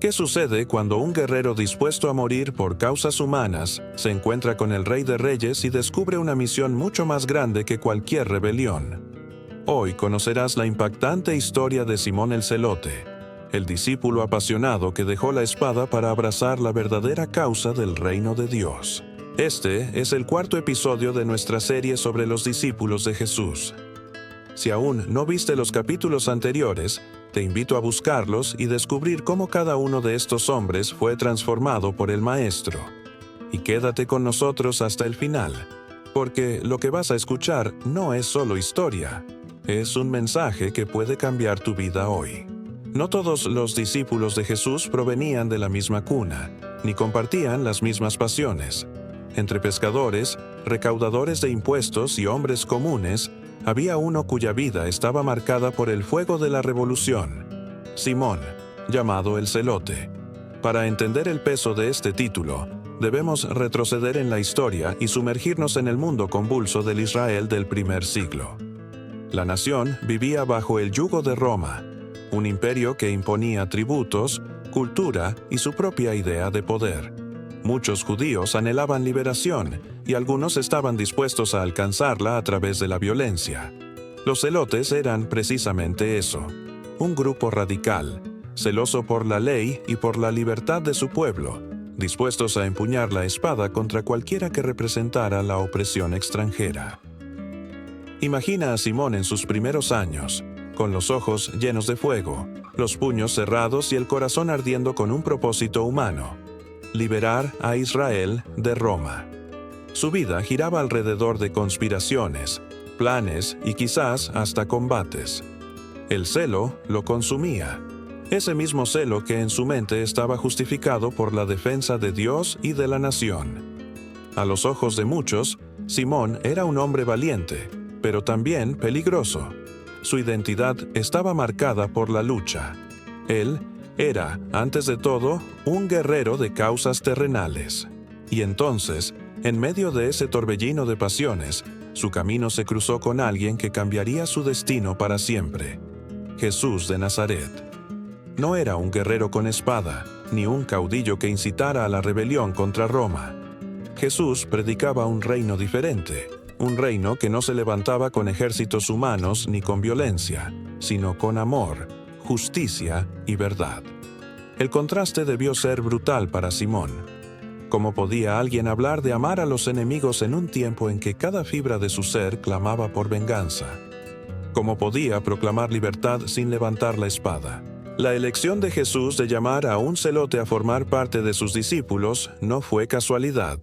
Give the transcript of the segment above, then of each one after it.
¿Qué sucede cuando un guerrero dispuesto a morir por causas humanas se encuentra con el Rey de Reyes y descubre una misión mucho más grande que cualquier rebelión? Hoy conocerás la impactante historia de Simón el Celote, el discípulo apasionado que dejó la espada para abrazar la verdadera causa del reino de Dios. Este es el cuarto episodio de nuestra serie sobre los discípulos de Jesús. Si aún no viste los capítulos anteriores, te invito a buscarlos y descubrir cómo cada uno de estos hombres fue transformado por el Maestro. Y quédate con nosotros hasta el final, porque lo que vas a escuchar no es solo historia, es un mensaje que puede cambiar tu vida hoy. No todos los discípulos de Jesús provenían de la misma cuna, ni compartían las mismas pasiones. Entre pescadores, recaudadores de impuestos y hombres comunes, había uno cuya vida estaba marcada por el fuego de la revolución, Simón, llamado el Celote. Para entender el peso de este título, debemos retroceder en la historia y sumergirnos en el mundo convulso del Israel del primer siglo. La nación vivía bajo el yugo de Roma, un imperio que imponía tributos, cultura y su propia idea de poder. Muchos judíos anhelaban liberación y algunos estaban dispuestos a alcanzarla a través de la violencia. Los celotes eran precisamente eso, un grupo radical, celoso por la ley y por la libertad de su pueblo, dispuestos a empuñar la espada contra cualquiera que representara la opresión extranjera. Imagina a Simón en sus primeros años, con los ojos llenos de fuego, los puños cerrados y el corazón ardiendo con un propósito humano: liberar a Israel de Roma. Su vida giraba alrededor de conspiraciones, planes y quizás hasta combates. El celo lo consumía, ese mismo celo que en su mente estaba justificado por la defensa de Dios y de la nación. A los ojos de muchos, Simón era un hombre valiente, pero también peligroso. Su identidad estaba marcada por la lucha. Él era, antes de todo, un guerrero de causas terrenales. Y entonces, en medio de ese torbellino de pasiones, su camino se cruzó con alguien que cambiaría su destino para siempre: Jesús de Nazaret. No era un guerrero con espada, ni un caudillo que incitara a la rebelión contra Roma. Jesús predicaba un reino diferente, un reino que no se levantaba con ejércitos humanos ni con violencia, sino con amor, justicia y verdad. El contraste debió ser brutal para Simón. ¿Cómo podía alguien hablar de amar a los enemigos en un tiempo en que cada fibra de su ser clamaba por venganza? ¿Cómo podía proclamar libertad sin levantar la espada? La elección de Jesús de llamar a un celote a formar parte de sus discípulos no fue casualidad.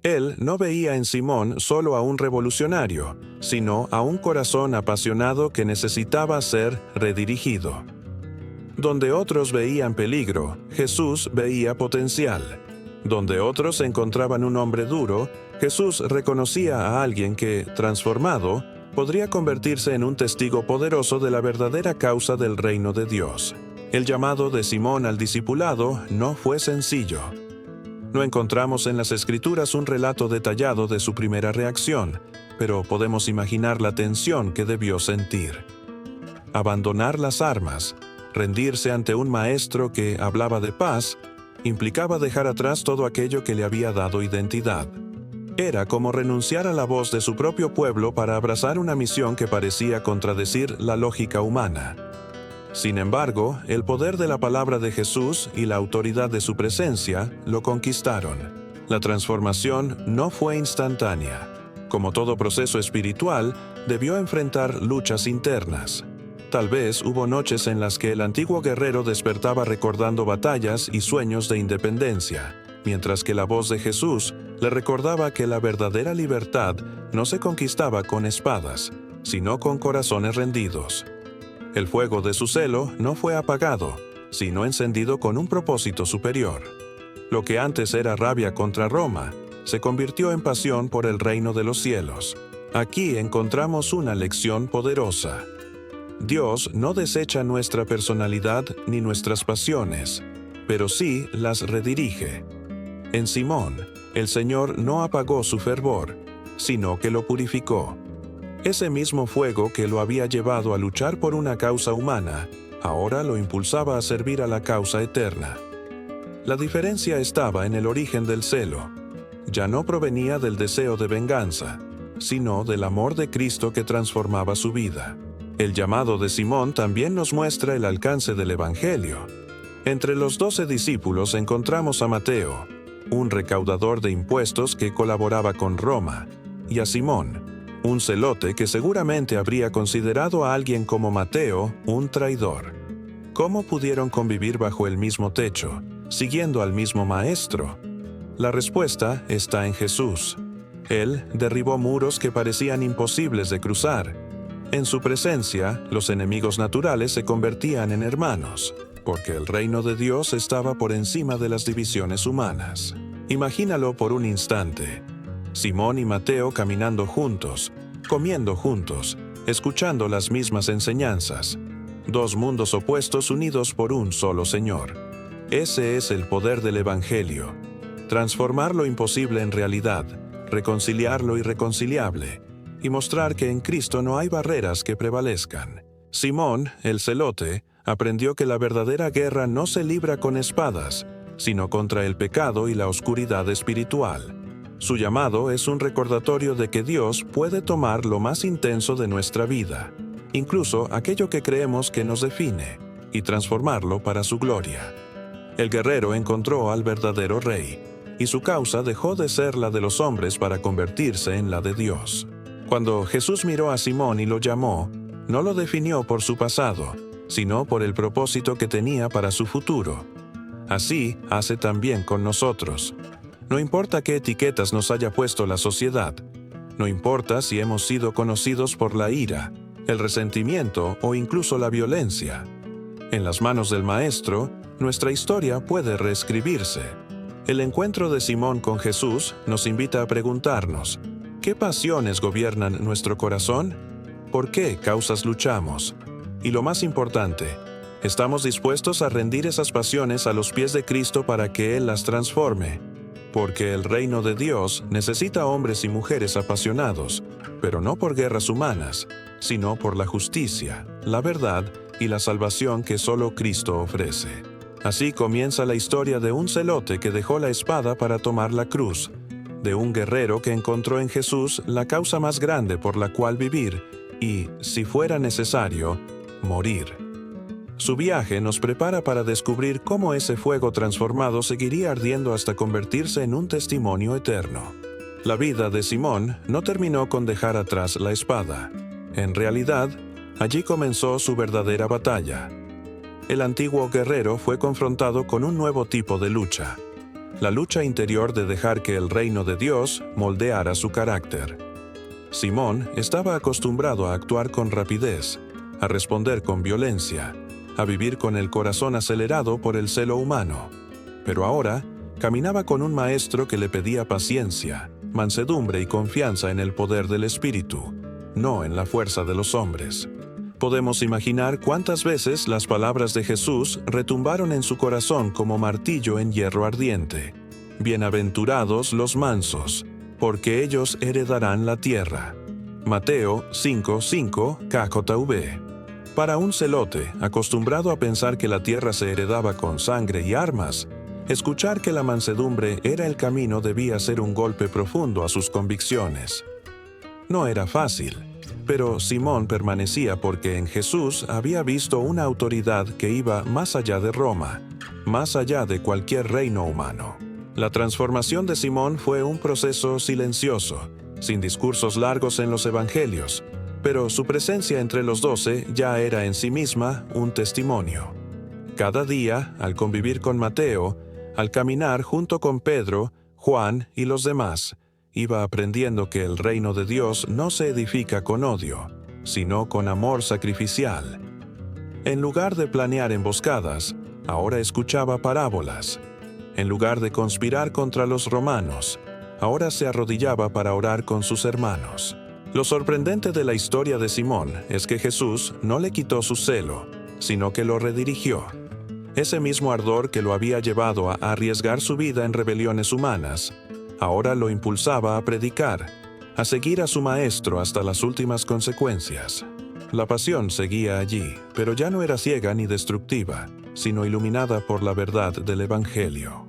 Él no veía en Simón solo a un revolucionario, sino a un corazón apasionado que necesitaba ser redirigido. Donde otros veían peligro, Jesús veía potencial. Donde otros encontraban un hombre duro, Jesús reconocía a alguien que, transformado, podría convertirse en un testigo poderoso de la verdadera causa del reino de Dios. El llamado de Simón al discipulado no fue sencillo. No encontramos en las Escrituras un relato detallado de su primera reacción, pero podemos imaginar la tensión que debió sentir. Abandonar las armas, rendirse ante un maestro que hablaba de paz, implicaba dejar atrás todo aquello que le había dado identidad. Era como renunciar a la voz de su propio pueblo para abrazar una misión que parecía contradecir la lógica humana. Sin embargo, el poder de la palabra de Jesús y la autoridad de su presencia lo conquistaron. La transformación no fue instantánea. Como todo proceso espiritual, debió enfrentar luchas internas. Tal vez hubo noches en las que el antiguo guerrero despertaba recordando batallas y sueños de independencia, mientras que la voz de Jesús le recordaba que la verdadera libertad no se conquistaba con espadas, sino con corazones rendidos. El fuego de su celo no fue apagado, sino encendido con un propósito superior. Lo que antes era rabia contra Roma, se convirtió en pasión por el reino de los cielos. Aquí encontramos una lección poderosa. Dios no desecha nuestra personalidad ni nuestras pasiones, pero sí las redirige. En Simón, el Señor no apagó su fervor, sino que lo purificó. Ese mismo fuego que lo había llevado a luchar por una causa humana, ahora lo impulsaba a servir a la causa eterna. La diferencia estaba en el origen del celo. Ya no provenía del deseo de venganza, sino del amor de Cristo que transformaba su vida. El llamado de Simón también nos muestra el alcance del Evangelio. Entre los 12 discípulos encontramos a Mateo, un recaudador de impuestos que colaboraba con Roma, y a Simón, un celote que seguramente habría considerado a alguien como Mateo un traidor. ¿Cómo pudieron convivir bajo el mismo techo, siguiendo al mismo maestro? La respuesta está en Jesús. Él derribó muros que parecían imposibles de cruzar. En su presencia, los enemigos naturales se convertían en hermanos, porque el reino de Dios estaba por encima de las divisiones humanas. Imagínalo por un instante. Simón y Mateo caminando juntos, comiendo juntos, escuchando las mismas enseñanzas. Dos mundos opuestos unidos por un solo Señor. Ese es el poder del Evangelio. Transformar lo imposible en realidad, reconciliar lo irreconciliable, y mostrar que en Cristo no hay barreras que prevalezcan. Simón, el celote, aprendió que la verdadera guerra no se libra con espadas, sino contra el pecado y la oscuridad espiritual. Su llamado es un recordatorio de que Dios puede tomar lo más intenso de nuestra vida, incluso aquello que creemos que nos define, y transformarlo para su gloria. El guerrero encontró al verdadero rey, y su causa dejó de ser la de los hombres para convertirse en la de Dios. Cuando Jesús miró a Simón y lo llamó, no lo definió por su pasado, sino por el propósito que tenía para su futuro. Así hace también con nosotros. No importa qué etiquetas nos haya puesto la sociedad, no importa si hemos sido conocidos por la ira, el resentimiento o incluso la violencia. En las manos del Maestro, nuestra historia puede reescribirse. El encuentro de Simón con Jesús nos invita a preguntarnos, ¿qué pasiones gobiernan nuestro corazón? ¿Por qué causas luchamos? Y lo más importante, ¿estamos dispuestos a rendir esas pasiones a los pies de Cristo para que Él las transforme? Porque el reino de Dios necesita hombres y mujeres apasionados, pero no por guerras humanas, sino por la justicia, la verdad y la salvación que solo Cristo ofrece. Así comienza la historia de un celote que dejó la espada para tomar la cruz, de un guerrero que encontró en Jesús la causa más grande por la cual vivir y, si fuera necesario, morir. Su viaje nos prepara para descubrir cómo ese fuego transformado seguiría ardiendo hasta convertirse en un testimonio eterno. La vida de Simón no terminó con dejar atrás la espada. En realidad, allí comenzó su verdadera batalla. El antiguo guerrero fue confrontado con un nuevo tipo de lucha. La lucha interior de dejar que el reino de Dios moldeara su carácter. Simón estaba acostumbrado a actuar con rapidez, a responder con violencia, a vivir con el corazón acelerado por el celo humano. Pero ahora, caminaba con un maestro que le pedía paciencia, mansedumbre y confianza en el poder del Espíritu, no en la fuerza de los hombres. Podemos imaginar cuántas veces las palabras de Jesús retumbaron en su corazón como martillo en hierro ardiente. Bienaventurados los mansos, porque ellos heredarán la tierra. Mateo 5:5 KJV. Para un celote, acostumbrado a pensar que la tierra se heredaba con sangre y armas, escuchar que la mansedumbre era el camino debía ser un golpe profundo a sus convicciones. No era fácil, pero Simón permanecía porque en Jesús había visto una autoridad que iba más allá de Roma, más allá de cualquier reino humano. La transformación de Simón fue un proceso silencioso, sin discursos largos en los evangelios, pero su presencia entre los 12 ya era en sí misma un testimonio. Cada día, al convivir con Mateo, al caminar junto con Pedro, Juan y los demás, iba aprendiendo que el reino de Dios no se edifica con odio, sino con amor sacrificial. En lugar de planear emboscadas, ahora escuchaba parábolas. En lugar de conspirar contra los romanos, ahora se arrodillaba para orar con sus hermanos. Lo sorprendente de la historia de Simón es que Jesús no le quitó su celo, sino que lo redirigió. Ese mismo ardor que lo había llevado a arriesgar su vida en rebeliones humanas, ahora lo impulsaba a predicar, a seguir a su maestro hasta las últimas consecuencias. La pasión seguía allí, pero ya no era ciega ni destructiva, sino iluminada por la verdad del Evangelio.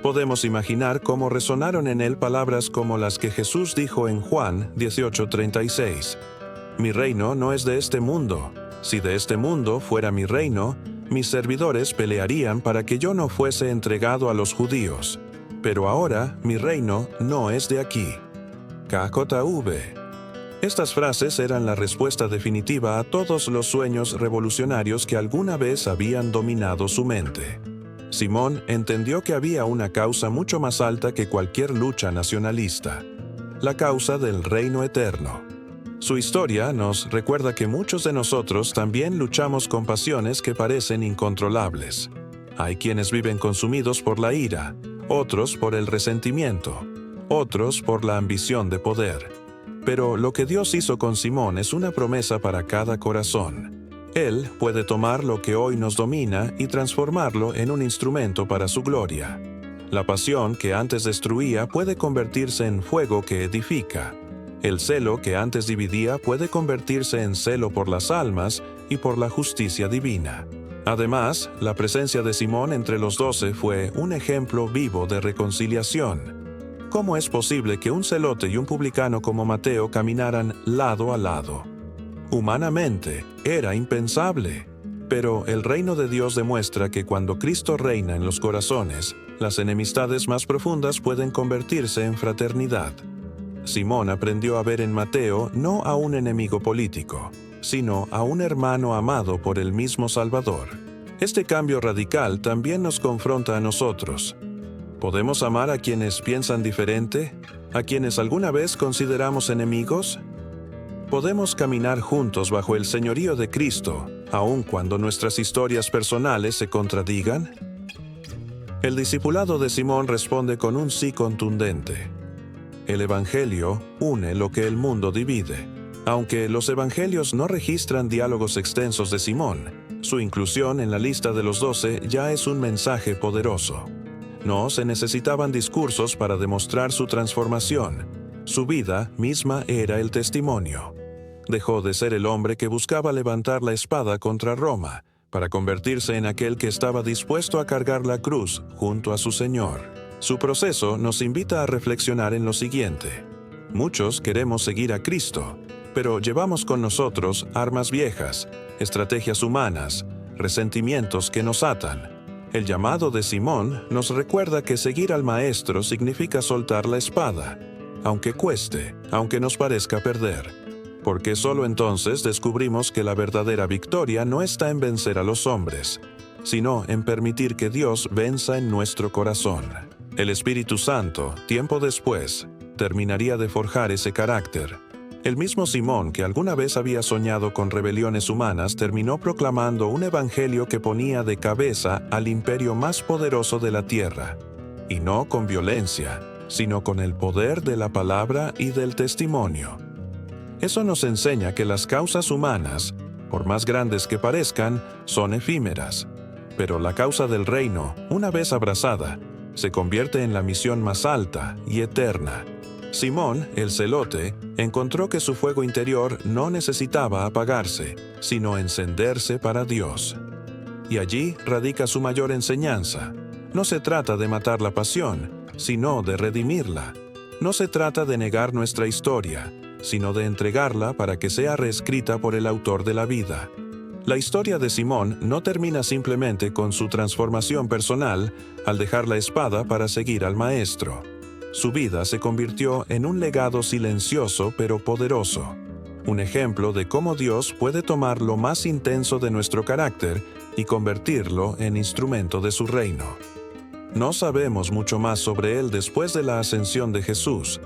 Podemos imaginar cómo resonaron en él palabras como las que Jesús dijo en Juan 18:36. Mi reino no es de este mundo. Si de este mundo fuera mi reino, mis servidores pelearían para que yo no fuese entregado a los judíos. Pero ahora mi reino no es de aquí. KJV. Estas frases eran la respuesta definitiva a todos los sueños revolucionarios que alguna vez habían dominado su mente. Simón entendió que había una causa mucho más alta que cualquier lucha nacionalista, la causa del reino eterno. Su historia nos recuerda que muchos de nosotros también luchamos con pasiones que parecen incontrolables. Hay quienes viven consumidos por la ira, otros por el resentimiento, otros por la ambición de poder. Pero lo que Dios hizo con Simón es una promesa para cada corazón. Él puede tomar lo que hoy nos domina y transformarlo en un instrumento para su gloria. La pasión que antes destruía puede convertirse en fuego que edifica. El celo que antes dividía puede convertirse en celo por las almas y por la justicia divina. Además, la presencia de Simón entre los 12 fue un ejemplo vivo de reconciliación. ¿Cómo es posible que un celote y un publicano como Mateo caminaran lado a lado? Humanamente, era impensable. Pero el reino de Dios demuestra que cuando Cristo reina en los corazones, las enemistades más profundas pueden convertirse en fraternidad. Simón aprendió a ver en Mateo no a un enemigo político, sino a un hermano amado por el mismo Salvador. Este cambio radical también nos confronta a nosotros. ¿Podemos amar a quienes piensan diferente? ¿A quienes alguna vez consideramos enemigos? ¿Podemos caminar juntos bajo el señorío de Cristo, aun cuando nuestras historias personales se contradigan? El discipulado de Simón responde con un sí contundente. El Evangelio une lo que el mundo divide. Aunque los Evangelios no registran diálogos extensos de Simón, su inclusión en la lista de los 12 ya es un mensaje poderoso. No se necesitaban discursos para demostrar su transformación. Su vida misma era el testimonio. Dejó de ser el hombre que buscaba levantar la espada contra Roma, para convertirse en aquel que estaba dispuesto a cargar la cruz junto a su Señor. Su proceso nos invita a reflexionar en lo siguiente. Muchos queremos seguir a Cristo, pero llevamos con nosotros armas viejas, estrategias humanas, resentimientos que nos atan. El llamado de Simón nos recuerda que seguir al Maestro significa soltar la espada, aunque cueste, aunque nos parezca perder, porque solo entonces descubrimos que la verdadera victoria no está en vencer a los hombres, sino en permitir que Dios venza en nuestro corazón. El Espíritu Santo, tiempo después, terminaría de forjar ese carácter. El mismo Simón, que alguna vez había soñado con rebeliones humanas, terminó proclamando un evangelio que ponía de cabeza al imperio más poderoso de la tierra, y no con violencia, sino con el poder de la palabra y del testimonio. Eso nos enseña que las causas humanas, por más grandes que parezcan, son efímeras, pero la causa del reino, una vez abrazada, se convierte en la misión más alta y eterna. Simón, el celote, encontró que su fuego interior no necesitaba apagarse, sino encenderse para Dios. Y allí radica su mayor enseñanza. No se trata de matar la pasión, sino de redimirla. No se trata de negar nuestra historia, sino de entregarla para que sea reescrita por el autor de la vida. La historia de Simón no termina simplemente con su transformación personal al dejar la espada para seguir al Maestro. Su vida se convirtió en un legado silencioso pero poderoso, un ejemplo de cómo Dios puede tomar lo más intenso de nuestro carácter y convertirlo en instrumento de su reino. No sabemos mucho más sobre él después de la ascensión de Jesús,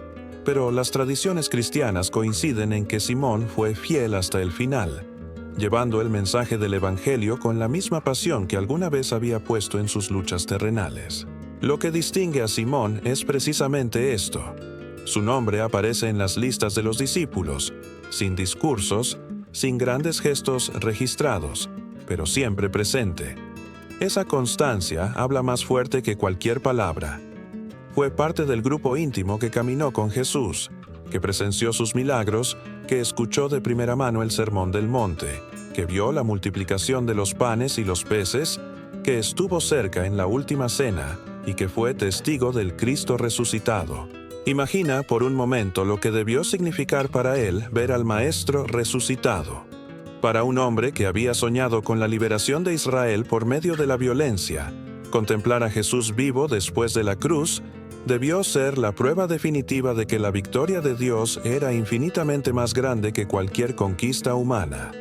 pero las tradiciones cristianas coinciden en que Simón fue fiel hasta el final, llevando el mensaje del Evangelio con la misma pasión que alguna vez había puesto en sus luchas terrenales. Lo que distingue a Simón es precisamente esto. Su nombre aparece en las listas de los discípulos, sin discursos, sin grandes gestos registrados, pero siempre presente. Esa constancia habla más fuerte que cualquier palabra. Fue parte del grupo íntimo que caminó con Jesús, que presenció sus milagros, que escuchó de primera mano el Sermón del Monte, que vio la multiplicación de los panes y los peces, que estuvo cerca en la última cena y que fue testigo del Cristo resucitado. Imagina por un momento lo que debió significar para él ver al Maestro resucitado. Para un hombre que había soñado con la liberación de Israel por medio de la violencia, contemplar a Jesús vivo después de la cruz debió ser la prueba definitiva de que la victoria de Dios era infinitamente más grande que cualquier conquista humana.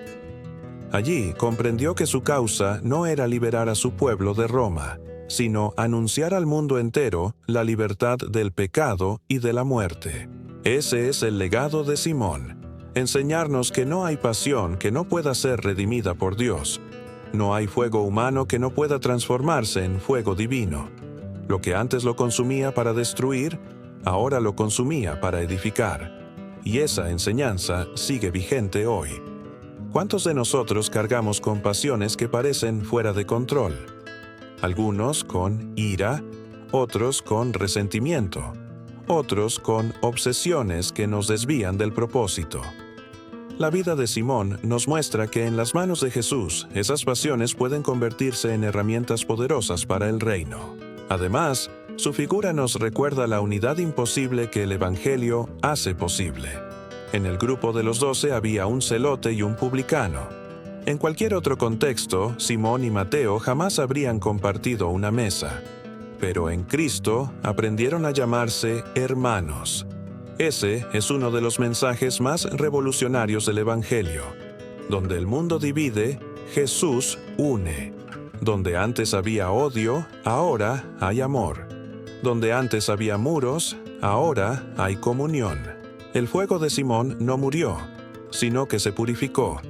Allí comprendió que su causa no era liberar a su pueblo de Roma, sino anunciar al mundo entero la libertad del pecado y de la muerte. Ese es el legado de Simón, enseñarnos que no hay pasión que no pueda ser redimida por Dios. No hay fuego humano que no pueda transformarse en fuego divino. Lo que antes lo consumía para destruir, ahora lo consumía para edificar. Y esa enseñanza sigue vigente hoy. ¿Cuántos de nosotros cargamos con pasiones que parecen fuera de control? Algunos con ira, otros con resentimiento, otros con obsesiones que nos desvían del propósito. La vida de Simón nos muestra que en las manos de Jesús esas pasiones pueden convertirse en herramientas poderosas para el reino. Además, su figura nos recuerda la unidad imposible que el Evangelio hace posible. En el grupo de los 12 había un celote y un publicano. En cualquier otro contexto, Simón y Mateo jamás habrían compartido una mesa. Pero en Cristo aprendieron a llamarse hermanos. Ese es uno de los mensajes más revolucionarios del Evangelio. Donde el mundo divide, Jesús une. Donde antes había odio, ahora hay amor. Donde antes había muros, ahora hay comunión. El fuego de Simón no murió, sino que se purificó.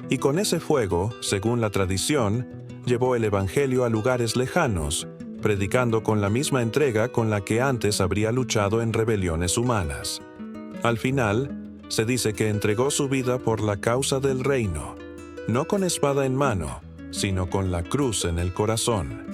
Y con ese fuego, según la tradición, llevó el Evangelio a lugares lejanos, predicando con la misma entrega con la que antes habría luchado en rebeliones humanas. Al final, se dice que entregó su vida por la causa del reino, no con espada en mano, sino con la cruz en el corazón.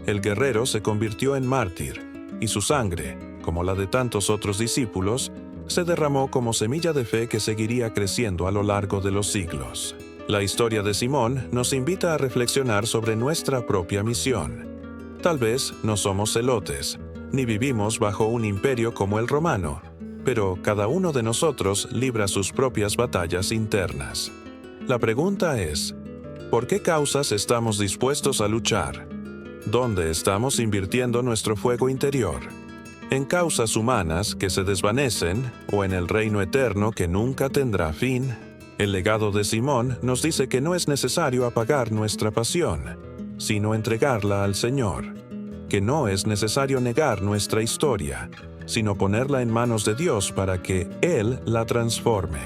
El guerrero se convirtió en mártir, y su sangre, como la de tantos otros discípulos, se derramó como semilla de fe que seguiría creciendo a lo largo de los siglos. La historia de Simón nos invita a reflexionar sobre nuestra propia misión. Tal vez no somos celotes, ni vivimos bajo un imperio como el romano, pero cada uno de nosotros libra sus propias batallas internas. La pregunta es, ¿por qué causas estamos dispuestos a luchar? ¿Dónde estamos invirtiendo nuestro fuego interior? ¿En causas humanas que se desvanecen o en el reino eterno que nunca tendrá fin? El legado de Simón nos dice que no es necesario apagar nuestra pasión, sino entregarla al Señor. Que no es necesario negar nuestra historia, sino ponerla en manos de Dios para que Él la transforme.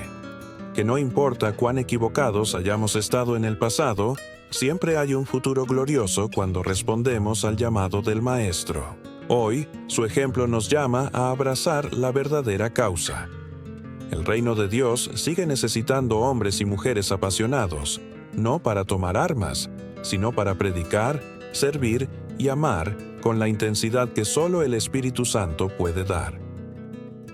Que no importa cuán equivocados hayamos estado en el pasado, siempre hay un futuro glorioso cuando respondemos al llamado del Maestro. Hoy, su ejemplo nos llama a abrazar la verdadera causa. El reino de Dios sigue necesitando hombres y mujeres apasionados, no para tomar armas, sino para predicar, servir y amar con la intensidad que solo el Espíritu Santo puede dar.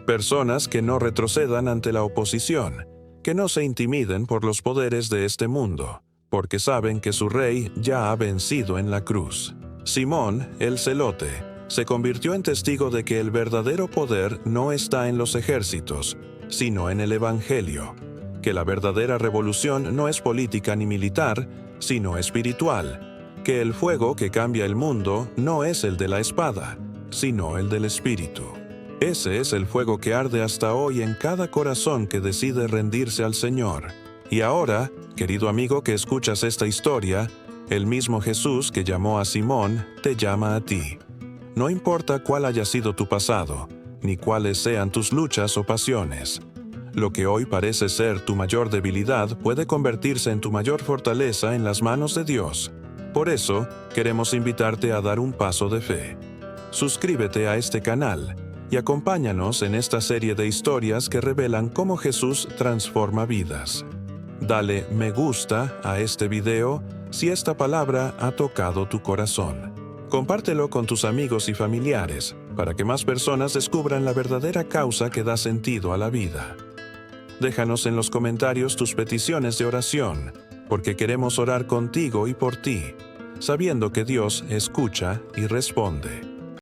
Personas que no retrocedan ante la oposición, que no se intimiden por los poderes de este mundo, porque saben que su Rey ya ha vencido en la cruz. Simón, el celote, se convirtió en testigo de que el verdadero poder no está en los ejércitos, sino en el Evangelio, que la verdadera revolución no es política ni militar, sino espiritual, que el fuego que cambia el mundo no es el de la espada, sino el del Espíritu. Ese es el fuego que arde hasta hoy en cada corazón que decide rendirse al Señor. Y ahora, querido amigo que escuchas esta historia, el mismo Jesús que llamó a Simón te llama a ti. No importa cuál haya sido tu pasado, ni cuáles sean tus luchas o pasiones. Lo que hoy parece ser tu mayor debilidad puede convertirse en tu mayor fortaleza en las manos de Dios. Por eso, queremos invitarte a dar un paso de fe. Suscríbete a este canal y acompáñanos en esta serie de historias que revelan cómo Jesús transforma vidas. Dale me gusta a este video si esta palabra ha tocado tu corazón. Compártelo con tus amigos y familiares, para que más personas descubran la verdadera causa que da sentido a la vida. Déjanos en los comentarios tus peticiones de oración, porque queremos orar contigo y por ti, sabiendo que Dios escucha y responde.